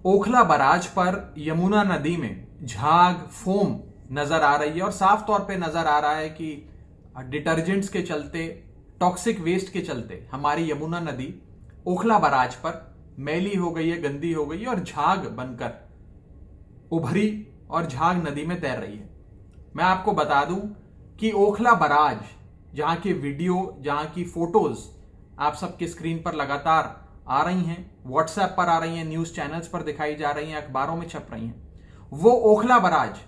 Okhla barrage पर यमुना नदी में झाग फोम नजर आ रही है और साफ तौर पे नजर आ रहा है कि डिटर्जेंट्स के चलते, टॉक्सिक वेस्ट के चलते हमारी यमुना नदी ओखला बराज पर मैली हो गई है, गंदी हो गई है और झाग बनकर उभरी और झाग नदी में तैर रही है। मैं आपको बता दूं कि ओखला बराज, जहां की वीडियो, जहां की फोटोज आप सबके स्क्रीन पर लगातार आ रही हैं, व्हाट्सएप पर आ रही हैं, न्यूज चैनल्स पर दिखाई जा रही हैं, अखबारों में छप रही हैं, वो ओखला बराज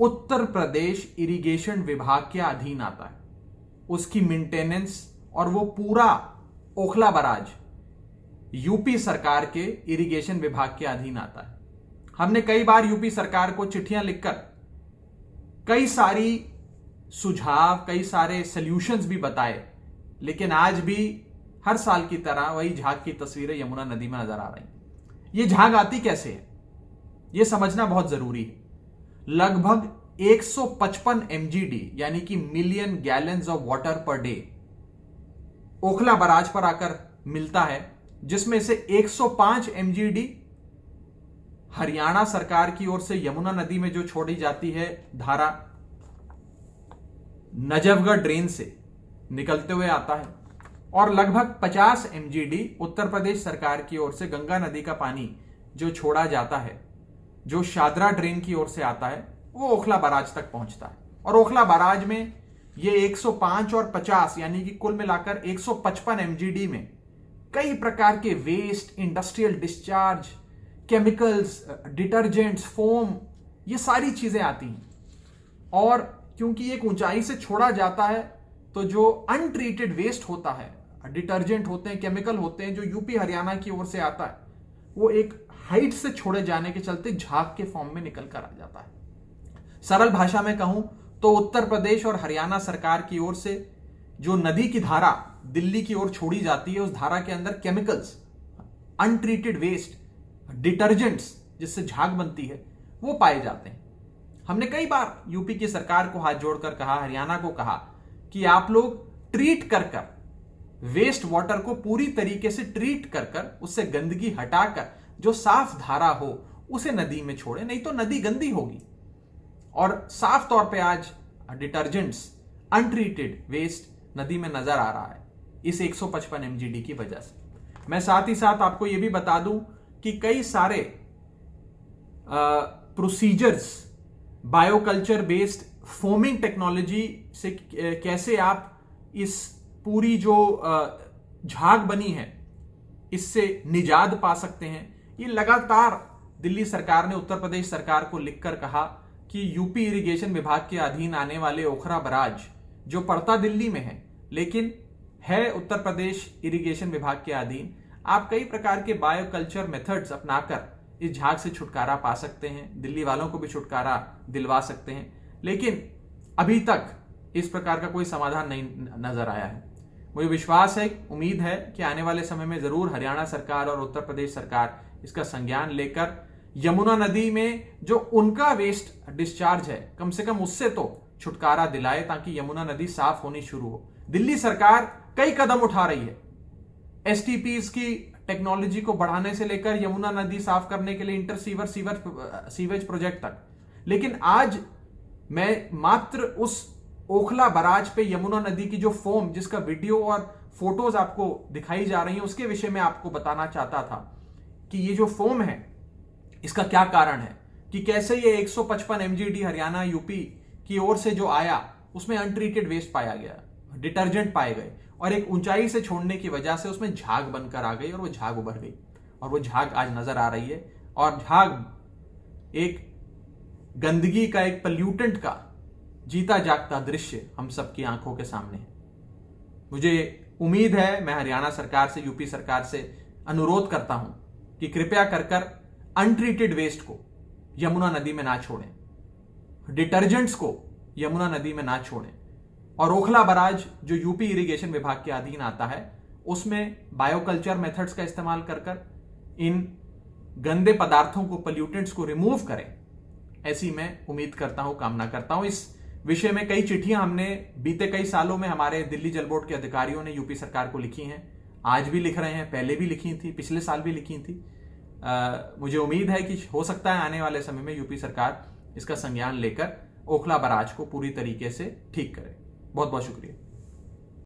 उत्तर प्रदेश इरिगेशन विभाग के अधीन आता है। उसकी मेंटेनेंस और वो पूरा ओखला बराज यूपी सरकार के इरिगेशन विभाग के अधीन आता है। हमने कई बार यूपी सरकार को चिट्ठियां लिखकर कई सारी सुझाव, कई सारे सॉल्यूशंस भी बताए, लेकिन आज भी हर साल की तरह वही झाग की तस्वीरें यमुना नदी में नजर आ रही हैं। ये झाग आती कैसे है, यह समझना बहुत जरूरी है। लगभग 155 MGD यानी कि million gallons of water per day Okhla barrage पर आकर मिलता है, जिसमें से 105 MGD हरियाणा सरकार की ओर से यमुना नदी में जो छोड़ी जाती है धारा, नजफगढ़ ड्रेन से निकलते हुए आता है, और लगभग 50 MGD उत्तर प्रदेश सरकार की ओर से गंगा नदी का पानी जो छोड़ा जाता है, जो शादरा ड्रेन की ओर से आता है, वो ओखला बराज तक पहुंचता है। और ओखला बराज में ये 105 और 50 यानी कि कुल मिलाकर 155 MGD में कई प्रकार के waste, industrial discharge, chemicals, detergents, foam, ये सारी चीजें आती हैं। और क्योंकि एक ऊंचाई से छोड़ा जाता है, तो जो अनट्रीटेड वेस्ट होता है, डिटर्जेंट होते हैं, केमिकल होते हैं, जो यूपी हरियाणा की ओर से आता है, वो एक हाइट से छोड़े जाने के चलते झाग के फॉर्म में निकल कर आ जाता है। सरल भाषा में कहूं तो उत्तर प्रदेश और हरियाणा सरकार की ओर से जो नदी की धारा दिल्ली की ओर छोड़ी जाती है, उस धारा के अंदर केमिकल्स, अनट्रीटेड वेस्ट, डिटर्जेंट्स जिससे झाग बनती है, वो पाए जाते हैं। हमने कई बार यूपी की सरकार को हाथ जोड़कर कहा, हरियाणा को कहा कि आप लोग ट्रीट कर वेस्ट वाटर को पूरी तरीके से ट्रीट कर उससे गंदगी हटाकर जो साफ धारा हो उसे नदी में छोड़े, नहीं तो नदी गंदी होगी। और साफ तौर पे आज डिटर्जेंट्स, अनट्रीटेड वेस्ट नदी में नजर आ रहा है इस 155 MGD की वजह से। मैं साथ ही साथ आपको यह भी बता दूं कि कई सारे procedures, bioculture based foaming technology से कैसे आप इस पूरी जो झाग बनी है इससे निजात पा सकते हैं, ये लगातार दिल्ली सरकार ने उत्तर प्रदेश सरकार को लिखकर कहा कि यूपी इरिगेशन विभाग के अधीन आने वाले ओखला बराज जो पड़ता दिल्ली में है लेकिन है उत्तर प्रदेश इरिगेशन विभाग के अधीन, आप कई प्रकार के बायोकल्चर मेथड्स अपनाकर इस झाग से छुटकारा पा सकते हैं, दिल्ली वालों को भी छुटकारा दिलवा सकते हैं। लेकिन अभी तक इस प्रकार का कोई समाधान नहीं नजर आया है। मुझे विश्वास है, उम्मीद है कि आने वाले समय में जरूर हरियाणा सरकार और उत्तर प्रदेश सरकार इसका संज्ञान लेकर यमुना नदी में जो उनका वेस्ट डिस्चार्ज है, कम से कम उससे तो छुटकारा दिलाए, ताकि यमुना नदी साफ होनी शुरू हो। दिल्ली सरकार कई कदम उठा रही है, STPs की टेक्नोलॉजी को बढ़ाने से लेकर यमुना नदी साफ करने के लिए इंटर सीवेज प्रोजेक्ट तक, लेकिन आज मैं मात्र उस ओखला बराज पे यमुना नदी की जो फोम, जिसका वीडियो और फोटोज आपको दिखाई जा रही हैं, उसके विषय में आपको बताना चाहता था कि ये जो फोम है इसका क्या कारण है, कि कैसे ये 155 MGD हरियाणा यूपी की ओर से जो आया उसमें अनट्रीटेड वेस्ट पाया गया, डिटर्जेंट पाए गए, और एक ऊंचाई से छोड़ने की वजह से उसमें झाग बनकर आ गई और वो झाग उभर गई, और वो झाग आज नजर आ रही है। और झाग एक गंदगी का, एक पल्यूटेंट का जीता जागता दृश्य हम सबकी आंखों के सामने है। मुझे उम्मीद है, मैं हरियाणा सरकार से, यूपी सरकार से अनुरोध करता हूं कि कृपया कर अनट्रीटेड वेस्ट को यमुना नदी में ना छोड़ें, डिटर्जेंट्स को यमुना नदी में ना छोड़ें, और ओखला बराज जो यूपी इरिगेशन विभाग के अधीन आता है उसमें बायोकल्चर मेथड्स का इस्तेमाल कर इन गंदे पदार्थों को, पल्यूटेंट्स को रिमूव करें, ऐसी मैं उम्मीद करता हूं, कामना करता हूं। इस विषय में कई चिट्ठियां हमने बीते कई सालों में हमारे दिल्ली जल बोर्ड के अधिकारियों ने यूपी सरकार को लिखी हैं, आज भी लिख रहे हैं, पहले भी लिखी थी, पिछले साल भी लिखी थी, मुझे उम्मीद है कि हो सकता है आने वाले समय में यूपी सरकार इसका संज्ञान लेकर ओखला बराज को पूरी तरीके से ठीक करे। बहुत बहुत शुक्रिया।